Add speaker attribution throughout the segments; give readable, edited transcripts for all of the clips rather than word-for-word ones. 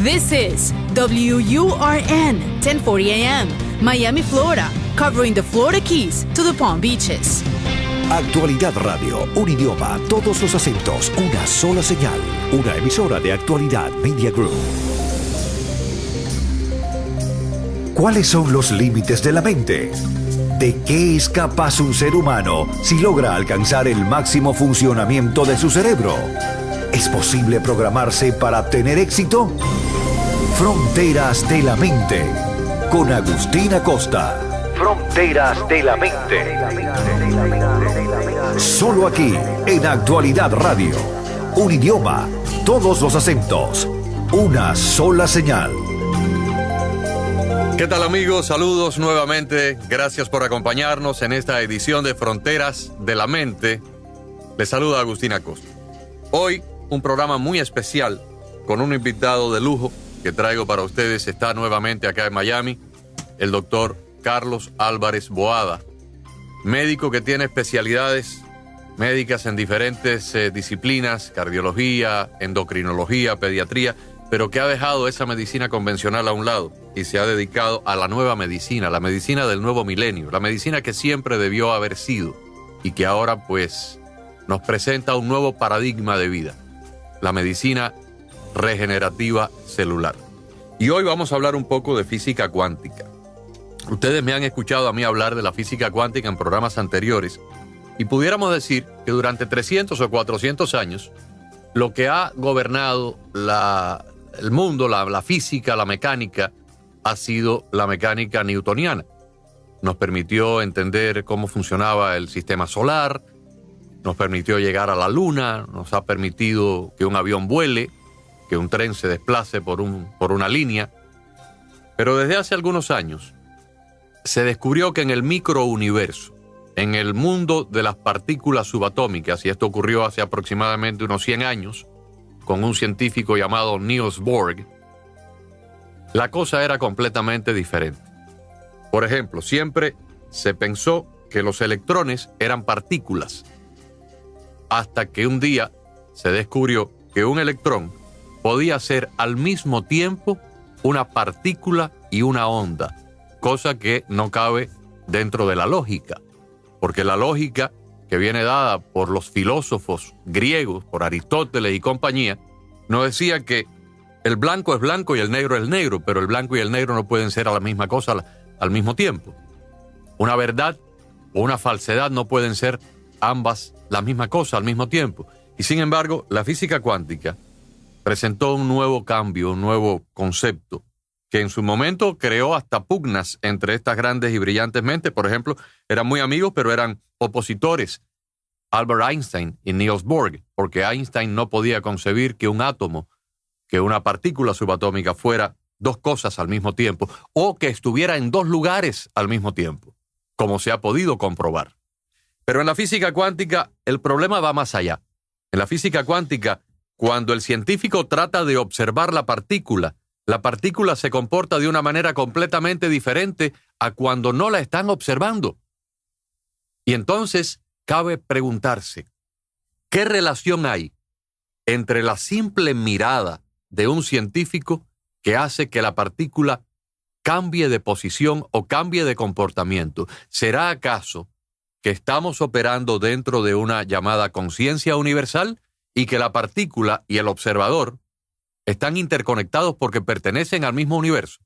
Speaker 1: This is WURN 1040 AM, Miami, Florida, covering the Florida Keys to the Palm Beaches.
Speaker 2: Actualidad Radio, un idioma, todos los acentos, una sola señal. Una emisora de Actualidad Media Group. ¿Cuáles son los límites de la mente? ¿De qué es capaz un ser humano si logra alcanzar el máximo funcionamiento de su cerebro? ¿Es posible programarse para tener éxito? Fronteras de la Mente, con Agustín Acosta. Fronteras de la Mente. Solo aquí, en Actualidad Radio. Un idioma, todos los acentos, una sola señal.
Speaker 3: ¿Qué tal, amigos? Saludos nuevamente. Gracias por acompañarnos en esta edición de Fronteras de la Mente. Les saluda Agustín Acosta. Hoy, un programa muy especial con un invitado de lujo que traigo para ustedes. Está nuevamente acá en Miami, el doctor Carlos Álvarez Boada, médico que tiene especialidades médicas en diferentes disciplinas, cardiología, endocrinología, pediatría, pero que ha dejado esa medicina convencional a un lado y se ha dedicado a la nueva medicina, la medicina del nuevo milenio, la medicina que siempre debió haber sido y que ahora pues nos presenta un nuevo paradigma de vida, la medicina regenerativa celular. Y hoy vamos a hablar un poco de física cuántica. Ustedes me han escuchado a mí hablar de la física cuántica en programas anteriores y pudiéramos decir que durante 300 o 400 años lo que ha gobernado el mundo, la física, la mecánica, ha sido la mecánica newtoniana. Nos permitió entender cómo funcionaba el sistema solar, nos permitió llegar a la luna, nos ha permitido que un avión vuele, que un tren se desplace por una línea. Pero desde hace algunos años se descubrió que en el microuniverso, en el mundo de las partículas subatómicas, y esto ocurrió hace aproximadamente unos 100 años, con un científico llamado Niels Bohr, la cosa era completamente diferente. Por ejemplo, siempre se pensó que los electrones eran partículas, hasta que un día se descubrió que un electrón podía ser al mismo tiempo una partícula y una onda, cosa que no cabe dentro de la lógica, porque la lógica que viene dada por los filósofos griegos, por Aristóteles y compañía, nos decía que el blanco es blanco y el negro es negro, pero el blanco y el negro no pueden ser a la misma cosa al mismo tiempo. Una verdad o una falsedad no pueden ser ambas la misma cosa al mismo tiempo. Y sin embargo, la física cuántica presentó un nuevo cambio, un nuevo concepto, que en su momento creó hasta pugnas entre estas grandes y brillantes mentes. Por ejemplo, eran muy amigos, pero eran opositores, Albert Einstein y Niels Bohr, porque Einstein no podía concebir que un átomo, que una partícula subatómica fuera dos cosas al mismo tiempo, o que estuviera en dos lugares al mismo tiempo, como se ha podido comprobar. Pero en la física cuántica el problema va más allá. En la física cuántica, cuando el científico trata de observar la partícula se comporta de una manera completamente diferente a cuando no la están observando. Y entonces cabe preguntarse, ¿qué relación hay entre la simple mirada de un científico que hace que la partícula cambie de posición o cambie de comportamiento? ¿Será acaso que estamos operando dentro de una llamada conciencia universal y que la partícula y el observador están interconectados porque pertenecen al mismo universo?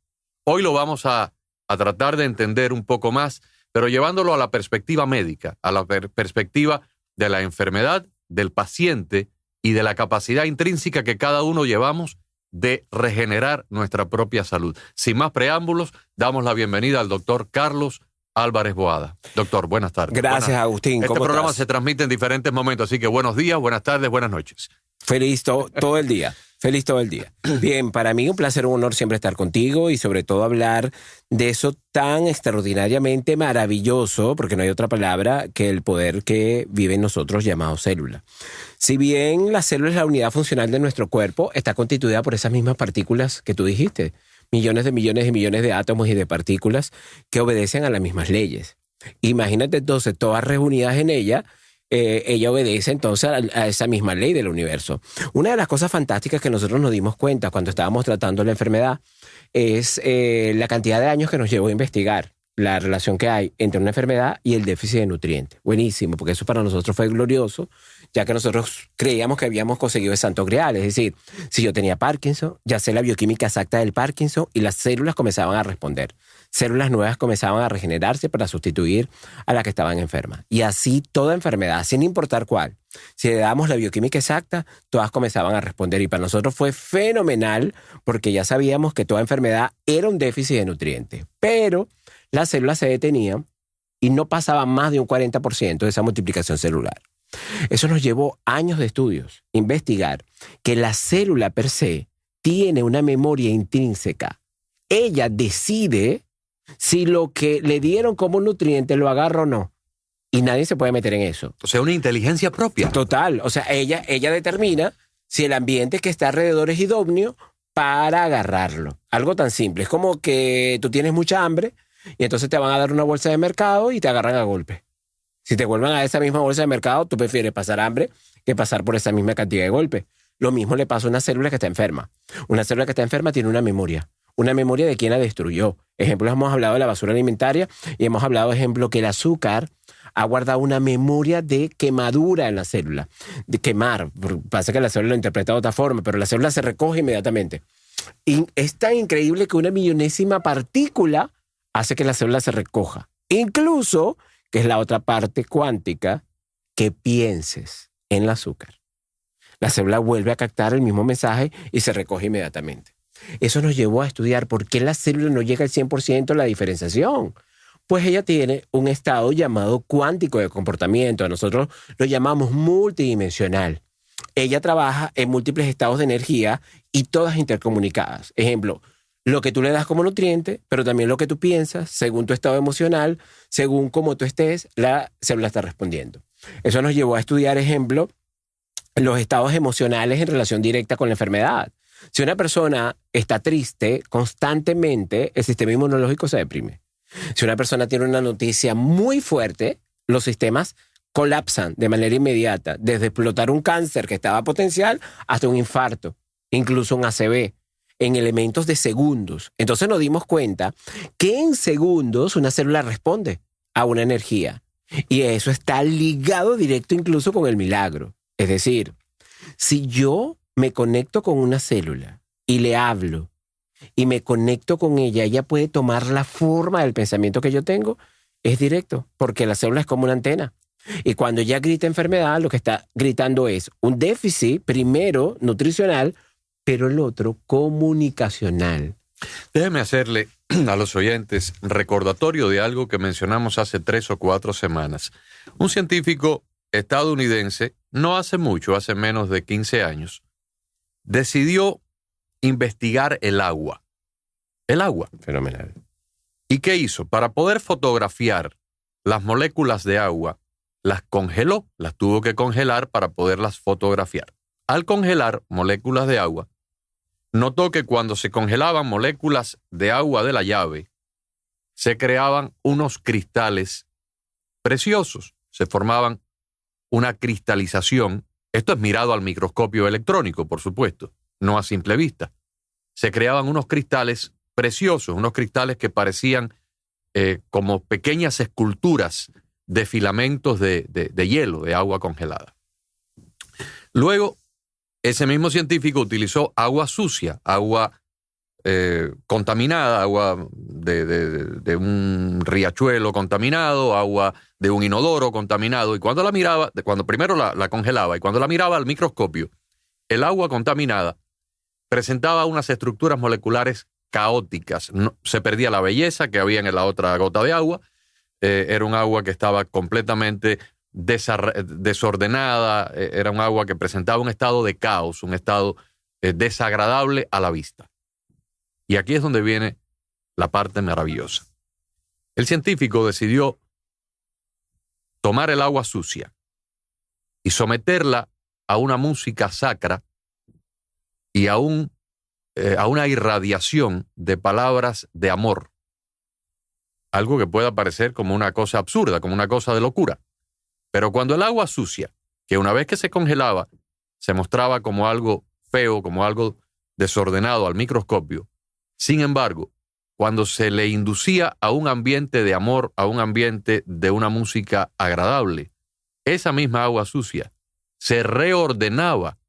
Speaker 3: Hoy lo vamos a tratar de entender un poco más, pero llevándolo a la perspectiva médica, a la perspectiva de la enfermedad, del paciente y de la capacidad intrínseca que cada uno llevamos de regenerar nuestra propia salud. Sin más preámbulos, damos la bienvenida al doctor Carlos Álvarez Boada. Doctor, buenas tardes.
Speaker 4: Gracias, Agustín.
Speaker 3: Este programa se transmite en diferentes momentos, así que buenos días, buenas tardes, buenas noches.
Speaker 4: Feliz todo el día. Feliz todo el día. Bien, para mí un placer, un honor siempre estar contigo y sobre todo hablar de eso tan extraordinariamente maravilloso, porque no hay otra palabra, que el poder que vive en nosotros llamado célula. Si bien la célula es la unidad funcional de nuestro cuerpo, está constituida por esas mismas partículas que tú dijiste, millones y millones de átomos y de partículas que obedecen a las mismas leyes. Imagínate entonces todas reunidas en ella, ella obedece entonces a esa misma ley del universo. Una de las cosas fantásticas que nosotros nos dimos cuenta cuando estábamos tratando la enfermedad es la cantidad de años que nos llevó a investigar la relación que hay entre una enfermedad y el déficit de nutrientes. Buenísimo, porque eso para nosotros fue glorioso, ya que nosotros creíamos que habíamos conseguido el santo grial. Es decir, si yo tenía Parkinson, ya sé la bioquímica exacta del Parkinson y las células comenzaban a responder. Células nuevas comenzaban a regenerarse para sustituir a las que estaban enfermas. Y así toda enfermedad, sin importar cuál. Si le damos la bioquímica exacta, todas comenzaban a responder. Y para nosotros fue fenomenal porque ya sabíamos que toda enfermedad era un déficit de nutrientes. Pero las células se detenían y no pasaban más de un 40% de esa multiplicación celular. Eso nos llevó años de estudios, investigar que la célula per se tiene una memoria intrínseca. Ella decide si lo que le dieron como nutriente lo agarra o no. Y nadie se puede meter en eso.
Speaker 3: O sea, una inteligencia propia.
Speaker 4: Total. O sea, ella determina si el ambiente que está alrededor es idóneo para agarrarlo. Algo tan simple. Es como que tú tienes mucha hambre y entonces te van a dar una bolsa de mercado y te agarran a golpe. Si te vuelven a esa misma bolsa de mercado, tú prefieres pasar hambre que pasar por esa misma cantidad de golpes. Lo mismo le pasa a una célula que está enferma. Una célula que está enferma tiene una memoria de quién la destruyó. Ejemplo, hemos hablado de la basura alimentaria y hemos hablado, ejemplo, que el azúcar ha guardado una memoria de quemadura en la célula. De quemar. Pasa que la célula lo interpreta de otra forma, pero la célula se recoge inmediatamente. Y es tan increíble que una millonésima partícula hace que la célula se recoja. Incluso, que es la otra parte cuántica, que pienses en el azúcar. La célula vuelve a captar el mismo mensaje y se recoge inmediatamente. Eso nos llevó a estudiar por qué la célula no llega al 100% a la diferenciación. Pues ella tiene un estado llamado cuántico de comportamiento. Nosotros lo llamamos multidimensional. Ella trabaja en múltiples estados de energía y todas intercomunicadas. Ejemplo, lo que tú le das como nutriente, pero también lo que tú piensas, según tu estado emocional, según cómo tú estés, la célula está respondiendo. Eso nos llevó a estudiar, ejemplo, los estados emocionales en relación directa con la enfermedad. Si una persona está triste constantemente, el sistema inmunológico se deprime. Si una persona tiene una noticia muy fuerte, los sistemas colapsan de manera inmediata, desde explotar un cáncer que estaba potencial hasta un infarto, incluso un ACV, en elementos de segundos. Entonces nos dimos cuenta que en segundos una célula responde a una energía. Y eso está ligado directo incluso con el milagro. Es decir, si yo me conecto con una célula y le hablo y me conecto con ella, ella puede tomar la forma del pensamiento que yo tengo, es directo, porque la célula es como una antena. Y cuando ella grita enfermedad, lo que está gritando es un déficit, primero nutricional, pero el otro comunicacional.
Speaker 3: Déjeme hacerle a los oyentes recordatorio de algo que mencionamos hace 3 o 4 semanas. Un científico estadounidense, no hace mucho, hace menos de 15 años, decidió investigar el agua. El agua.
Speaker 4: Fenomenal.
Speaker 3: ¿Y qué hizo? Para poder fotografiar las moléculas de agua, las congeló, las tuvo que congelar para poderlas fotografiar. Al congelar moléculas de agua, notó que cuando se congelaban moléculas de agua de la llave, se creaban unos cristales preciosos, se formaban una cristalización. Esto es mirado al microscopio electrónico, por supuesto, no a simple vista. Se creaban unos cristales preciosos, unos cristales que parecían como pequeñas esculturas de filamentos de hielo, de agua congelada. Luego, ese mismo científico utilizó agua sucia, agua contaminada, agua de un riachuelo contaminado, agua de un inodoro contaminado, y cuando la miraba, cuando primero la congelaba y cuando la miraba al microscopio, el agua contaminada presentaba unas estructuras moleculares caóticas. No, se perdía la belleza que había en la otra gota de agua. Era un agua que estaba completamente desordenada, era un agua que presentaba un estado de caos, un estado desagradable a la vista. Y aquí es donde viene la parte maravillosa. El científico decidió tomar el agua sucia y someterla a una música sacra y a una irradiación de palabras de amor. Algo que pueda parecer como una cosa absurda, como una cosa de locura. Pero cuando el agua sucia, que una vez que se congelaba, se mostraba como algo feo, como algo desordenado al microscopio, sin embargo, cuando se le inducía a un ambiente de amor, a un ambiente de una música agradable, esa misma agua sucia se reordenaba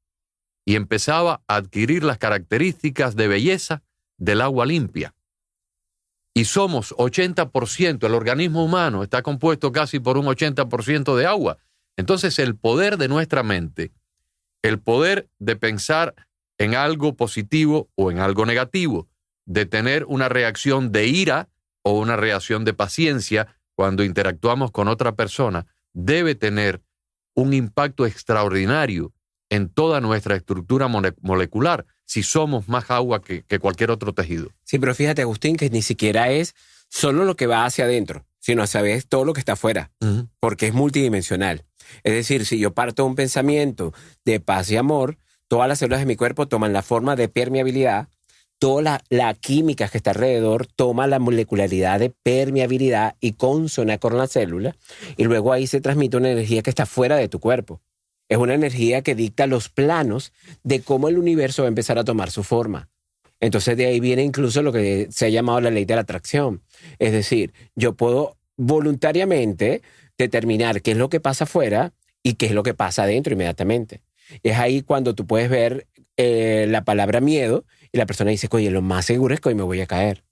Speaker 3: y empezaba a adquirir las características de belleza del agua limpia. Y somos 80%, el organismo humano está compuesto casi por un 80% de agua. Entonces el poder de nuestra mente, el poder de pensar en algo positivo o en algo negativo, de tener una reacción de ira o una reacción de paciencia cuando interactuamos con otra persona, debe tener un impacto extraordinario en toda nuestra estructura molecular si somos más agua que cualquier otro tejido.
Speaker 4: Sí, pero fíjate, Agustín, que ni siquiera es solo lo que va hacia adentro, sino a saber todo lo que está afuera, porque es multidimensional. Es decir, si yo parto de un pensamiento de paz y amor, todas las células de mi cuerpo toman la forma de permeabilidad, toda la química que está alrededor toma la molecularidad de permeabilidad y consona con la célula, y luego ahí se transmite una energía que está fuera de tu cuerpo. Es una energía que dicta los planos de cómo el universo va a empezar a tomar su forma. Entonces de ahí viene incluso lo que se ha llamado la ley de la atracción. Es decir, yo puedo voluntariamente determinar qué es lo que pasa afuera y qué es lo que pasa adentro inmediatamente. Es ahí cuando tú puedes ver la palabra miedo y la persona dice, oye, lo más seguro es que hoy me voy a caer.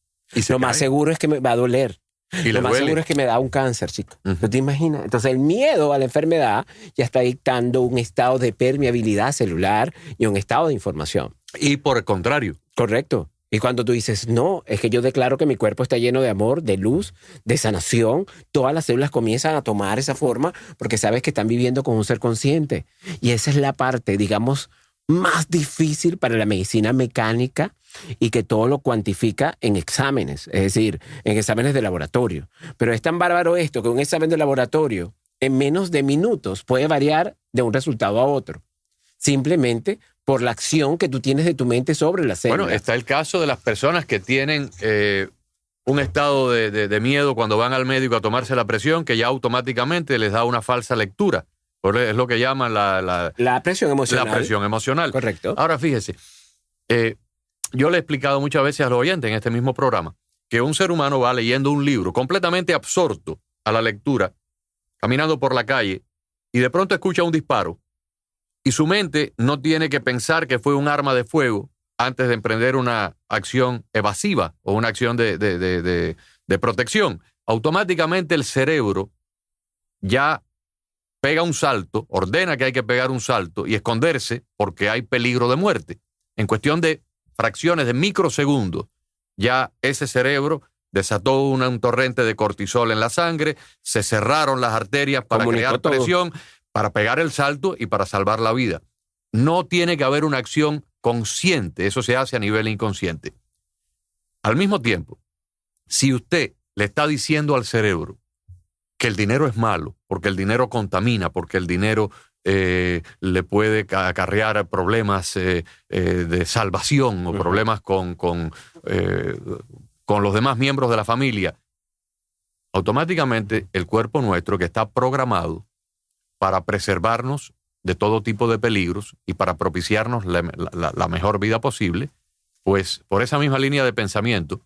Speaker 4: Lo más seguro es que me va a doler.
Speaker 3: Y
Speaker 4: lo más seguro es que me da un cáncer, chico. ¿No te imaginas? Entonces el miedo a la enfermedad ya está dictando un estado de permeabilidad celular y un estado de información.
Speaker 3: Y por el contrario.
Speaker 4: Correcto. Y cuando tú dices, no, es que yo declaro que mi cuerpo está lleno de amor, de luz, de sanación, todas las células comienzan a tomar esa forma porque sabes que están viviendo con un ser consciente. Y esa es la parte, digamos, más difícil para la medicina mecánica y que todo lo cuantifica en exámenes, es decir, en exámenes de laboratorio. Pero es tan bárbaro esto que un examen de laboratorio en menos de minutos puede variar de un resultado a otro, simplemente por la acción que tú tienes de tu mente sobre las células.
Speaker 3: Bueno, está el caso de las personas que tienen un estado de miedo cuando van al médico a tomarse la presión, que ya automáticamente les da una falsa lectura. Es lo que llaman la
Speaker 4: presión emocional.
Speaker 3: La presión emocional.
Speaker 4: Correcto.
Speaker 3: Ahora, fíjese, yo le he explicado muchas veces a los oyentes en este mismo programa que un ser humano va leyendo un libro completamente absorto a la lectura, caminando por la calle, y de pronto escucha un disparo, y su mente no tiene que pensar que fue un arma de fuego antes de emprender una acción evasiva o una acción de protección. Automáticamente el cerebro ya pega un salto, ordena que hay que pegar un salto y esconderse porque hay peligro de muerte. En cuestión de fracciones de microsegundos, ya ese cerebro desató un torrente de cortisol en la sangre, se cerraron las arterias para crear presión, para pegar el salto y para salvar la vida. No tiene que haber una acción consciente, eso se hace a nivel inconsciente. Al mismo tiempo, si usted le está diciendo al cerebro que el dinero es malo, porque el dinero contamina, porque el dinero le puede acarrear problemas de salvación o problemas con los demás miembros de la familia, automáticamente el cuerpo nuestro, que está programado para preservarnos de todo tipo de peligros y para propiciarnos la mejor vida posible, pues por esa misma línea de pensamiento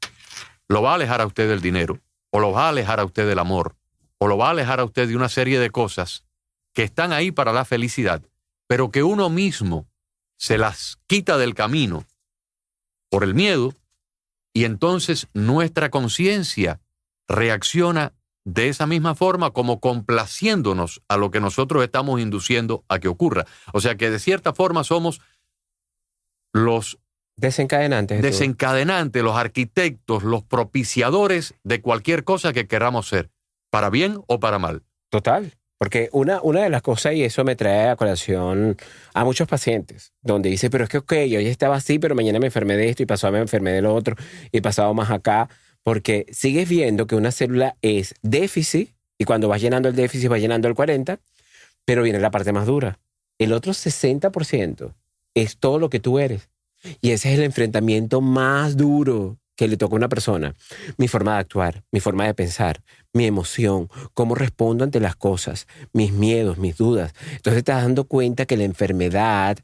Speaker 3: lo va a alejar a usted del dinero, o lo va a alejar a usted del amor, o lo va a alejar a usted de una serie de cosas que están ahí para la felicidad, pero que uno mismo se las quita del camino por el miedo, y entonces nuestra conciencia reacciona de esa misma forma, como complaciéndonos a lo que nosotros estamos induciendo a que ocurra. O sea que de cierta forma somos los desencadenantes, los arquitectos, los propiciadores de cualquier cosa que queramos ser, para bien o para mal.
Speaker 4: Total. Porque una de las cosas, y eso me trae a colación a muchos pacientes, donde dice, pero es que, ok, yo ya estaba así, pero mañana me enfermé de esto, y pasado me enfermé de lo otro, y pasado más acá, porque sigues viendo que una célula es déficit, y cuando vas llenando el déficit, vas llenando el 40%, pero viene la parte más dura. El otro 60% es todo lo que tú eres. Y ese es el enfrentamiento más duro que le toca a una persona, mi forma de actuar, mi forma de pensar, mi emoción, cómo respondo ante las cosas, mis miedos, mis dudas. Entonces te das dando cuenta que la enfermedad,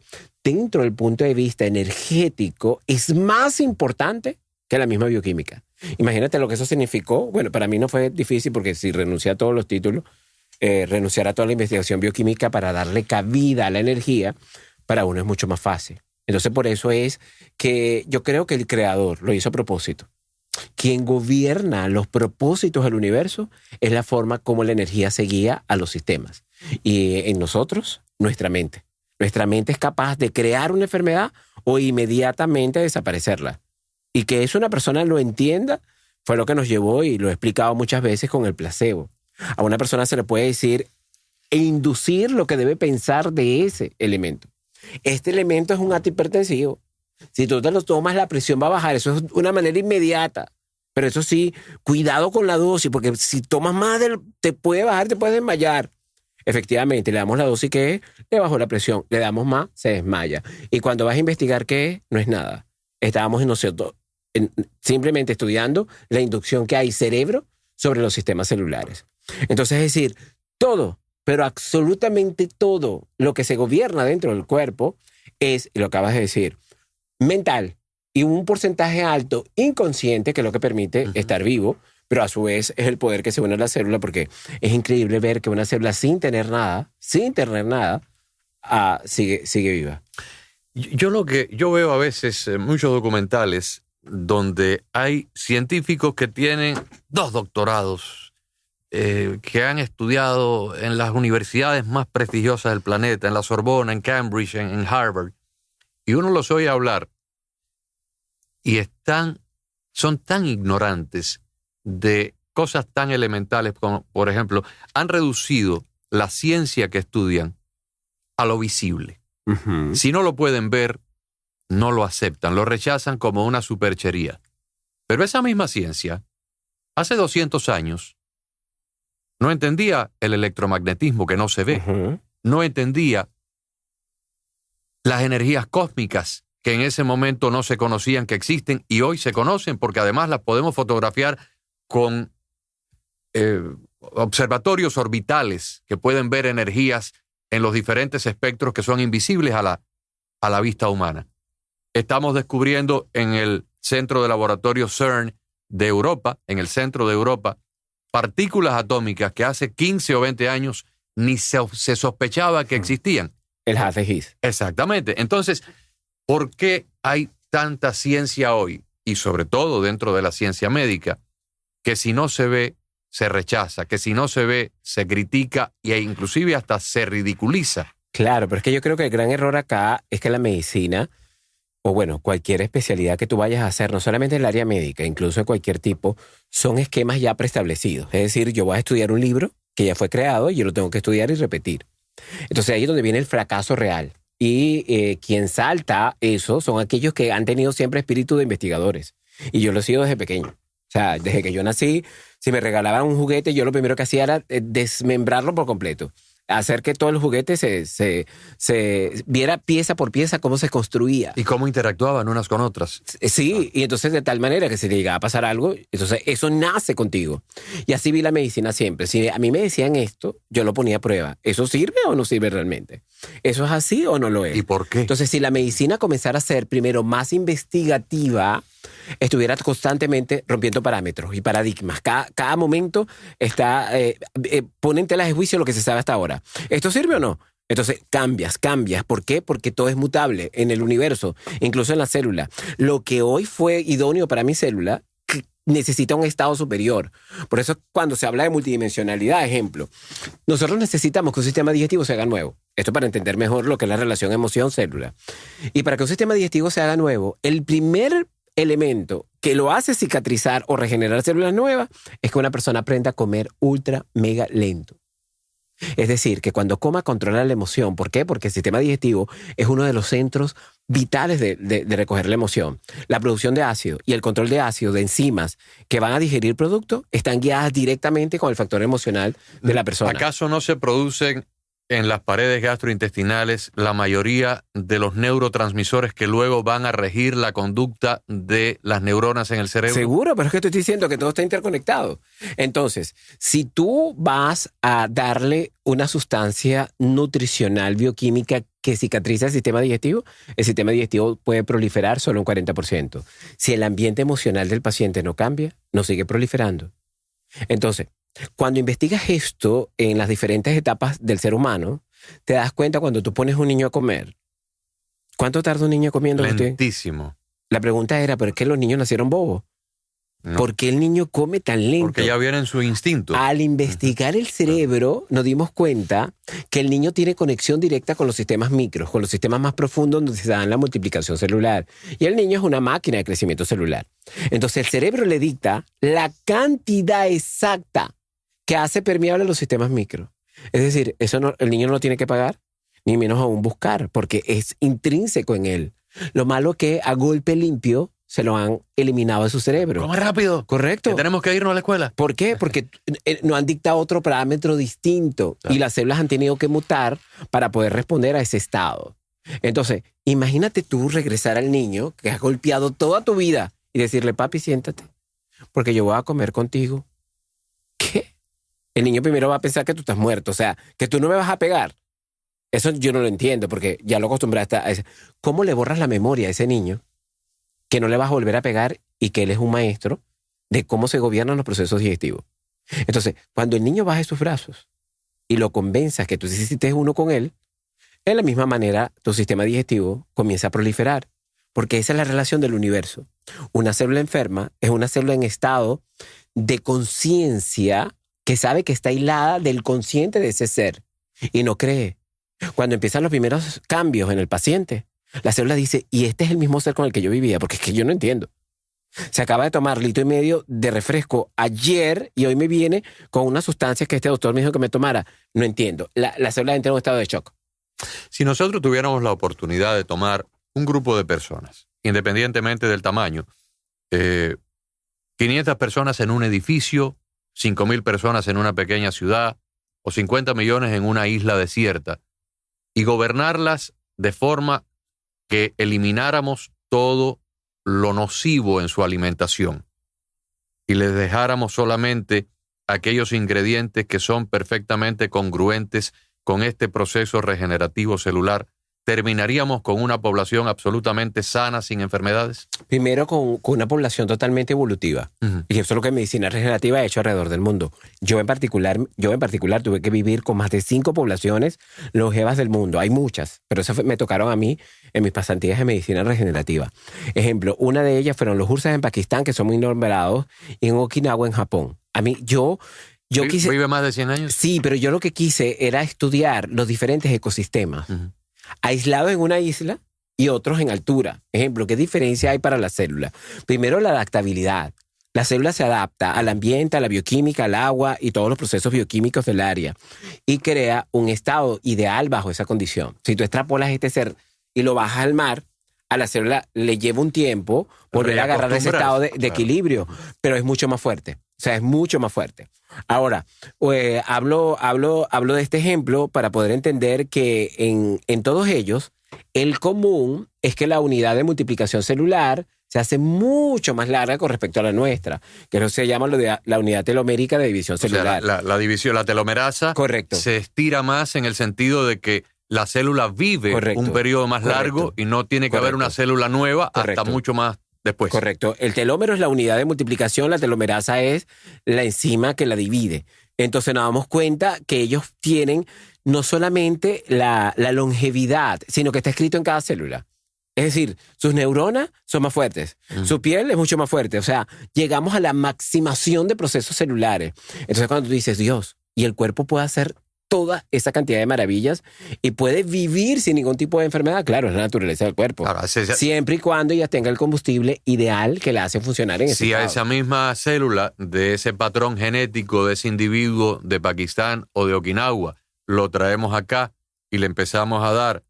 Speaker 4: dentro del punto de vista energético, es más importante que la misma bioquímica. Imagínate lo que eso significó. Bueno, para mí no fue difícil porque si renuncié a todos los títulos, renunciar a toda la investigación bioquímica para darle cabida a la energía, para uno es mucho más fácil. Entonces, por eso es que yo creo que el creador lo hizo a propósito. Quien gobierna los propósitos del universo es la forma como la energía se guía a los sistemas. Y en nosotros, nuestra mente. Nuestra mente es capaz de crear una enfermedad o inmediatamente desaparecerla. Y que eso una persona lo entienda fue lo que nos llevó, y lo he explicado muchas veces, con el placebo. A una persona se le puede decir e inducir lo que debe pensar de ese elemento. Este elemento es un antihipertensivo. Si tú te lo tomas, la presión va a bajar. Eso es una manera inmediata. Pero eso sí, cuidado con la dosis, porque si tomas más, te puede bajar, te puedes desmayar. Efectivamente, le damos la dosis que es, le bajó la presión. Le damos más, se desmaya. Y cuando vas a investigar qué es, no es nada. Estábamos nosotros simplemente estudiando la inducción que hay cerebro sobre los sistemas celulares. Entonces, es decir, todo, pero absolutamente todo lo que se gobierna dentro del cuerpo es, lo acabas de decir, mental, y un porcentaje alto inconsciente, que es lo que permite estar vivo, pero a su vez es el poder que se une a la célula, porque es increíble ver que una célula sin tener nada, sigue viva.
Speaker 3: Yo veo a veces muchos documentales donde hay científicos que tienen 2 doctorados, que han estudiado en las universidades más prestigiosas del planeta, en la Sorbona, en Cambridge, en Harvard, y uno los oye hablar y son tan ignorantes de cosas tan elementales como, por ejemplo, han reducido la ciencia que estudian a lo visible.
Speaker 4: Uh-huh.
Speaker 3: Si no lo pueden ver, no lo aceptan, lo rechazan como una superchería. Pero esa misma ciencia, hace 200 años, no entendía el electromagnetismo que no se ve.
Speaker 4: Uh-huh.
Speaker 3: No entendía las energías cósmicas que en ese momento no se conocían que existen y hoy se conocen, porque además las podemos fotografiar con observatorios orbitales que pueden ver energías en los diferentes espectros que son invisibles a la vista humana. Estamos descubriendo en el centro de laboratorio CERN de Europa, en el centro de Europa, partículas atómicas que hace 15 o 20 años ni se sospechaba que existían.
Speaker 4: El haz de Higgs.
Speaker 3: Exactamente. Entonces, ¿por qué hay tanta ciencia hoy, y sobre todo dentro de la ciencia médica, que si no se ve, se rechaza, que si no se ve, se critica e inclusive hasta se ridiculiza?
Speaker 4: Claro, pero es que yo creo que el gran error acá es que la medicina, o bueno, cualquier especialidad que tú vayas a hacer, no solamente en el área médica, incluso de cualquier tipo, son esquemas ya preestablecidos. Es decir, yo voy a estudiar un libro que ya fue creado y yo lo tengo que estudiar y repetir. Entonces ahí es donde viene el fracaso real. Y quien salta eso son aquellos que han tenido siempre espíritu de investigadores. Y yo lo he sido desde pequeño. O sea, desde que yo nací, si me regalaban un juguete, yo lo primero que hacía era desmembrarlo por completo. Hacer que todo el juguete se viera pieza por pieza cómo se construía.
Speaker 3: Y cómo interactuaban unas con otras.
Speaker 4: Sí, y entonces de tal manera que si te llegaba a pasar algo, entonces eso nace contigo. Y así vi la medicina siempre. Si a mí me decían esto, yo lo ponía a prueba. ¿Eso sirve o no sirve realmente? ¿Eso es así o no lo es?
Speaker 3: ¿Y por qué?
Speaker 4: Entonces, si la medicina comenzara a ser primero más investigativa, estuviera constantemente rompiendo parámetros y paradigmas. Cada momento está pone en tela de juicio lo que se sabe hasta ahora. ¿Esto sirve o no? Entonces cambias. ¿Por qué? Porque todo es mutable en el universo, incluso en la célula. Lo que hoy fue idóneo para mi célula necesita un estado superior. Por eso cuando se habla de multidimensionalidad, ejemplo, nosotros necesitamos que un sistema digestivo se haga nuevo. Esto para entender mejor lo que es la relación emoción-célula. Y para que un sistema digestivo se haga nuevo, el primer elemento que lo hace cicatrizar o regenerar células nuevas es que una persona aprenda a comer ultra mega lento. Es decir, que cuando coma controla la emoción. ¿Por qué? Porque el sistema digestivo es uno de los centros vitales de recoger la emoción. La producción de ácido y el control de ácido de enzimas que van a digerir productos están guiadas directamente con el factor emocional de la persona.
Speaker 3: ¿Acaso no se producen en las paredes gastrointestinales la mayoría de los neurotransmisores que luego van a regir la conducta de las neuronas en el cerebro?
Speaker 4: Seguro, pero es que te estoy diciendo que todo está interconectado. Entonces, si tú vas a darle una sustancia nutricional bioquímica que cicatriza el sistema digestivo puede proliferar solo un 40%. Si el ambiente emocional del paciente no cambia, no sigue proliferando. Entonces, cuando investigas esto en las diferentes etapas del ser humano, te das cuenta cuando tú pones un niño a comer. ¿Cuánto tarda un niño comiendo?
Speaker 3: Lentísimo.
Speaker 4: La pregunta era, ¿por qué los niños nacieron bobos? No. ¿Por qué el niño come tan lento?
Speaker 3: Porque ya viene en su instinto.
Speaker 4: Al investigar el cerebro, nos dimos cuenta que el niño tiene conexión directa con los sistemas micros, con los sistemas más profundos donde se da la multiplicación celular. Y el niño es una máquina de crecimiento celular. Entonces el cerebro le dicta la cantidad exacta que hace permeable los sistemas micros. Es decir, el niño no lo tiene que pagar, ni menos aún buscar, porque es intrínseco en él. Lo malo es que a golpe limpio se lo han eliminado de su cerebro.
Speaker 3: ¡Come rápido!
Speaker 4: Correcto.
Speaker 3: Que tenemos que irnos a la escuela.
Speaker 4: ¿Por qué? Porque no han dictado otro parámetro distinto y las células han tenido que mutar para poder responder a ese estado. Entonces, imagínate tú regresar al niño que has golpeado toda tu vida y decirle, papi, siéntate, porque yo voy a comer contigo. ¿Qué? El niño primero va a pensar que tú estás muerto, o sea, que tú no me vas a pegar. Eso yo no lo entiendo porque ya lo acostumbraste a eso. ¿Cómo le borras la memoria a ese niño que no le vas a volver a pegar y que él es un maestro de cómo se gobiernan los procesos digestivos? Entonces, cuando el niño baje sus brazos y lo convenzas que tú hiciste uno con él, de la misma manera tu sistema digestivo comienza a proliferar, porque esa es la relación del universo. Una célula enferma es una célula en estado de conciencia que sabe que está aislada del consciente de ese ser y no cree. Cuando empiezan los primeros cambios en el paciente, la célula dice, y este es el mismo ser con el que yo vivía, porque es que yo no entiendo. Se acaba de tomar 1,5 litros de refresco ayer y hoy me viene con una sustancia que este doctor me dijo que me tomara. No entiendo. La célula entra en un estado de shock.
Speaker 3: Si nosotros tuviéramos la oportunidad de tomar un grupo de personas, independientemente del tamaño, 500 personas en un edificio, 5,000 personas en una pequeña ciudad o 50 millones en una isla desierta, y gobernarlas de forma que elimináramos todo lo nocivo en su alimentación y les dejáramos solamente aquellos ingredientes que son perfectamente congruentes con este proceso regenerativo celular, ¿terminaríamos con una población absolutamente sana, sin enfermedades?
Speaker 4: Primero, con una población totalmente evolutiva. Uh-huh. Y eso es lo que medicina regenerativa ha hecho alrededor del mundo. Yo en particular tuve que vivir con más de 5 poblaciones longevas del mundo. Hay muchas, pero esas me tocaron a mí en mis pasantías de medicina regenerativa. Ejemplo, una de ellas fueron los Hursas en Pakistán, que son muy nombrados, y en Okinawa, en Japón. A mí, yo quise...
Speaker 3: ¿Vive más de 100 años?
Speaker 4: Sí, pero yo lo que quise era estudiar los diferentes ecosistemas. Uh-huh. Aislados en una isla y otros en altura. Ejemplo, ¿qué diferencia hay para la célula? Primero, la adaptabilidad. La célula se adapta al ambiente, a la bioquímica, al agua y todos los procesos bioquímicos del área y crea un estado ideal bajo esa condición. Si tú extrapolas este ser y lo bajas al mar, a la célula le lleva un tiempo volver a agarrar ese estado de equilibrio, pero es mucho más fuerte. O sea, es mucho más fuerte. Ahora, hablo de este ejemplo para poder entender que en todos ellos, el común es que la unidad de multiplicación celular se hace mucho más larga con respecto a la nuestra, que eso se llama la unidad telomérica de división celular.
Speaker 3: O sea, la división, la telomerasa,
Speaker 4: correcto,
Speaker 3: se estira más en el sentido de que la célula vive un periodo más largo y no tiene que haber una célula nueva hasta mucho más después.
Speaker 4: Correcto. El telómero es la unidad de multiplicación, la telomerasa es la enzima que la divide. Entonces nos damos cuenta que ellos tienen no solamente la longevidad, sino que está escrito en cada célula. Es decir, sus neuronas son más fuertes, su piel es mucho más fuerte. O sea, llegamos a la maximación de procesos celulares. Entonces cuando tú dices, Dios, y el cuerpo puede hacer toda esa cantidad de maravillas y puede vivir sin ningún tipo de enfermedad. Claro, es la naturaleza del cuerpo. Ahora, siempre y cuando ella tenga el combustible ideal que la hace funcionar en ese estado.
Speaker 3: Si a esa misma célula de ese patrón genético de ese individuo de Pakistán o de Okinawa lo traemos acá y le empezamos a dar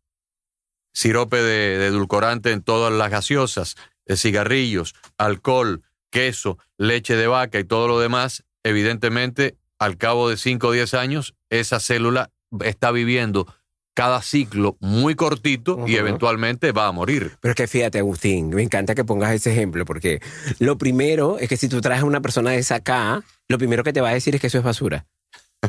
Speaker 3: sirope de edulcorante en todas las gaseosas, cigarrillos, alcohol, queso, leche de vaca y todo lo demás, evidentemente al cabo de 5 o 10 años, esa célula está viviendo cada ciclo muy cortito y eventualmente va a morir.
Speaker 4: Pero es que fíjate, Agustín, me encanta que pongas ese ejemplo, porque lo primero es que si tú traes a una persona de esa acá, lo primero que te va a decir es que eso es basura.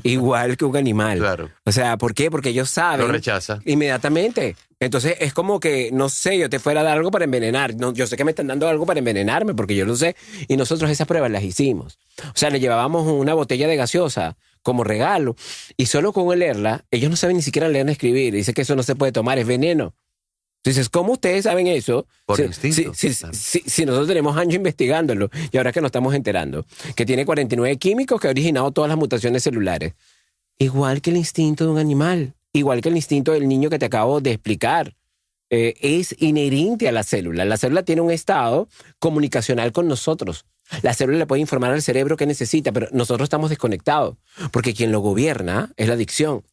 Speaker 4: Igual que un animal.
Speaker 3: Claro.
Speaker 4: O sea, ¿por qué? Porque ellos saben.
Speaker 3: Lo rechaza.
Speaker 4: Inmediatamente. Entonces es como que, no sé, yo te fuera a dar algo para envenenar. No, yo sé que me están dando algo para envenenarme porque yo lo sé. Y nosotros esas pruebas las hicimos. O sea, le llevábamos una botella de gaseosa como regalo. Y solo con leerla, ellos no saben ni siquiera leer ni escribir. Dice que eso no se puede tomar, es veneno. Entonces, ¿cómo ustedes saben eso?
Speaker 3: Por instinto.
Speaker 4: Si nosotros tenemos años investigándolo y ahora que nos estamos enterando, que tiene 49 químicos que ha originado todas las mutaciones celulares. Igual que el instinto de un animal, igual que el instinto del niño que te acabo de explicar. Es inherente a la célula. La célula tiene un estado comunicacional con nosotros. La célula le puede informar al cerebro qué necesita, pero nosotros estamos desconectados, porque quien lo gobierna es la adicción.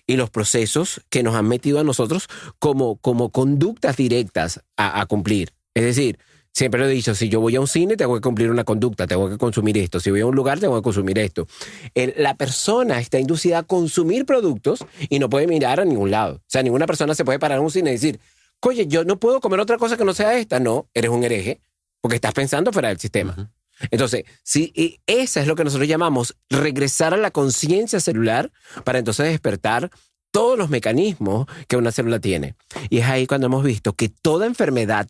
Speaker 4: Y los procesos que nos han metido a nosotros como conductas directas a cumplir. Es decir, siempre lo he dicho, si yo voy a un cine tengo que cumplir una conducta, tengo que consumir esto. Si voy a un lugar tengo que consumir esto. La persona está inducida a consumir productos y no puede mirar a ningún lado. O sea, ninguna persona se puede parar en un cine y decir, oye, yo no puedo comer otra cosa que no sea esta. No, eres un hereje porque estás pensando fuera del sistema. Uh-huh. Entonces, y esa es lo que nosotros llamamos regresar a la conciencia celular para entonces despertar todos los mecanismos que una célula tiene. Y es ahí cuando hemos visto que toda enfermedad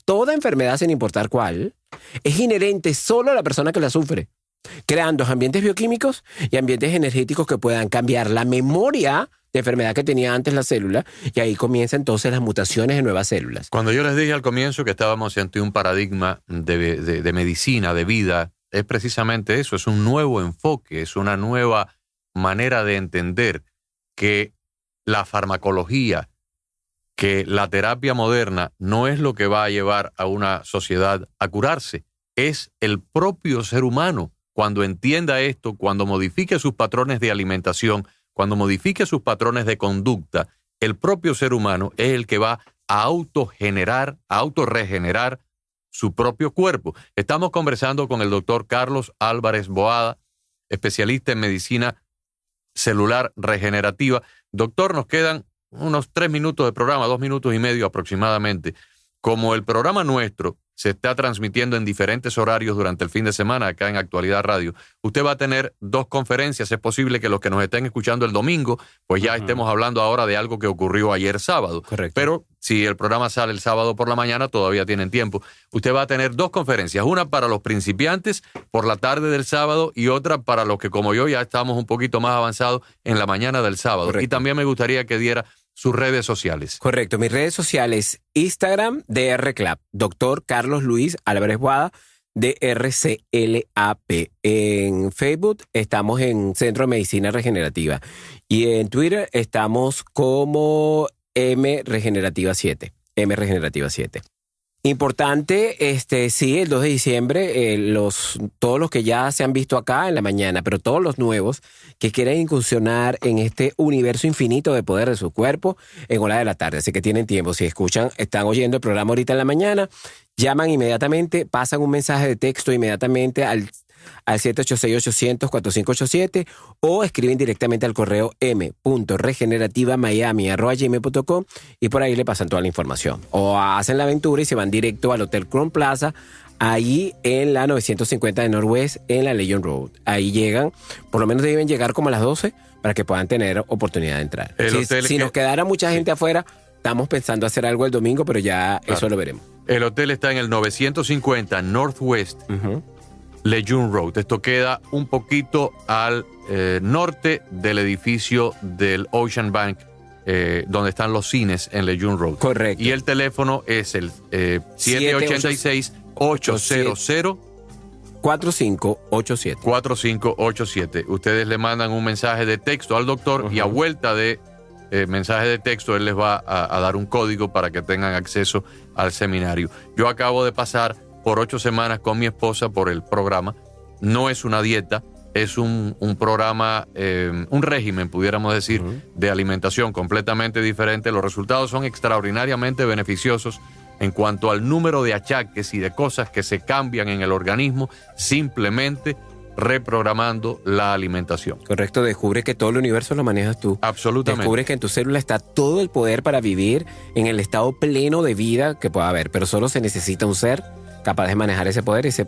Speaker 4: sin importar cuál, es inherente solo a la persona que la sufre, creando ambientes bioquímicos y ambientes energéticos que puedan cambiar la memoria de enfermedad que tenía antes la célula, y ahí comienzan entonces las mutaciones de nuevas células.
Speaker 3: Cuando yo les dije al comienzo que estábamos ante un paradigma de medicina, de vida, es precisamente eso, es un nuevo enfoque, es una nueva manera de entender que la farmacología, que la terapia moderna no es lo que va a llevar a una sociedad a curarse, es el propio ser humano. Cuando entienda esto, cuando modifique sus patrones de alimentación, cuando modifique sus patrones de conducta, el propio ser humano es el que va a autorregenerar su propio cuerpo. Estamos conversando con el doctor Carlos Álvarez Boada, especialista en medicina celular regenerativa. Doctor, nos quedan unos 3 minutos de programa, 2 minutos y medio aproximadamente. Como el programa nuestro se está transmitiendo en diferentes horarios durante el fin de semana acá en Actualidad Radio, usted va a tener 2 conferencias. Es posible que los que nos estén escuchando el domingo, pues ya estemos hablando ahora de algo que ocurrió ayer sábado.
Speaker 4: Correcto.
Speaker 3: Pero si el programa sale el sábado por la mañana, todavía tienen tiempo. Usted va a tener 2 conferencias, una para los principiantes por la tarde del sábado y otra para los que, como yo, ya estamos un poquito más avanzados en la mañana del sábado.
Speaker 4: Correcto.
Speaker 3: Y también me gustaría que diera sus redes sociales.
Speaker 4: Correcto, mis redes sociales, Instagram, DRClap, Dr. Carlos Luis Álvarez Boada, DRCLAP. En Facebook estamos en Centro de Medicina Regenerativa y en Twitter estamos como M Regenerativa 7. Importante, sí, el 2 de diciembre, todos los que ya se han visto acá en la mañana, pero todos los nuevos que quieren incursionar en este universo infinito de poder de su cuerpo en hora de la tarde. Así que tienen tiempo. Si están oyendo el programa ahorita en la mañana, llaman inmediatamente, pasan un mensaje de texto inmediatamente al 786-800-4587 o escriben directamente al correo m.regenerativamiami@gmail.com y por ahí le pasan toda la información. O hacen la aventura y se van directo al Hotel Crown Plaza, ahí en la 950 de Northwest, en la Legion Road. Ahí llegan, por lo menos deben llegar como a las 12 para que puedan tener oportunidad de entrar. Si nos quedara mucha gente afuera, estamos pensando hacer algo el domingo, pero ya eso lo veremos.
Speaker 3: El hotel está en el 950 Northwest Lejeune Road. Esto queda un poquito al norte del edificio del Ocean Bank, donde están los cines en Lejeune Road.
Speaker 4: Correcto.
Speaker 3: Y el teléfono es el 786-800
Speaker 4: 4587.
Speaker 3: Ustedes le mandan un mensaje de texto al doctor y a vuelta de mensaje de texto él les va a dar un código para que tengan acceso al seminario. Yo acabo de pasar por 8 semanas con mi esposa por el programa. No es una dieta, es un programa, un régimen, pudiéramos decir, de alimentación completamente diferente. Los resultados son extraordinariamente beneficiosos en cuanto al número de achaques y de cosas que se cambian en el organismo simplemente reprogramando la alimentación.
Speaker 4: Correcto, descubre que todo el universo lo manejas tú.
Speaker 3: Absolutamente.
Speaker 4: Descubre que en tu célula está todo el poder para vivir en el estado pleno de vida que pueda haber, pero solo se necesita un ser capaz de manejar ese poder. Ese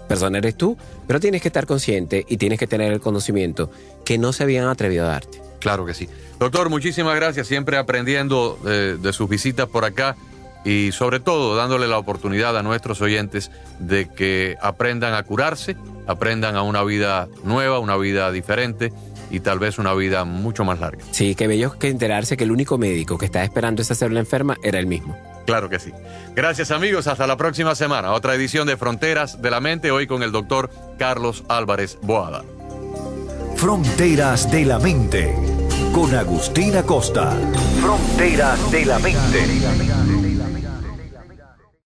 Speaker 4: persona eres tú, pero tienes que estar consciente y tienes que tener el conocimiento que no se habían atrevido a darte.
Speaker 3: Claro que sí. Doctor, muchísimas gracias, siempre aprendiendo de sus visitas por acá y sobre todo dándole la oportunidad a nuestros oyentes de que aprendan a curarse, aprendan a una vida nueva, una vida diferente y tal vez una vida mucho más larga.
Speaker 4: Sí, qué bello que enterarse que el único médico que estaba esperando esa célula enferma era él mismo.
Speaker 3: Claro que sí. Gracias, amigos. Hasta la próxima semana. Otra edición de Fronteras de la Mente, hoy con el doctor Carlos Álvarez Boada.
Speaker 2: Fronteras de la Mente con Agustín Acosta. Fronteras de la Mente.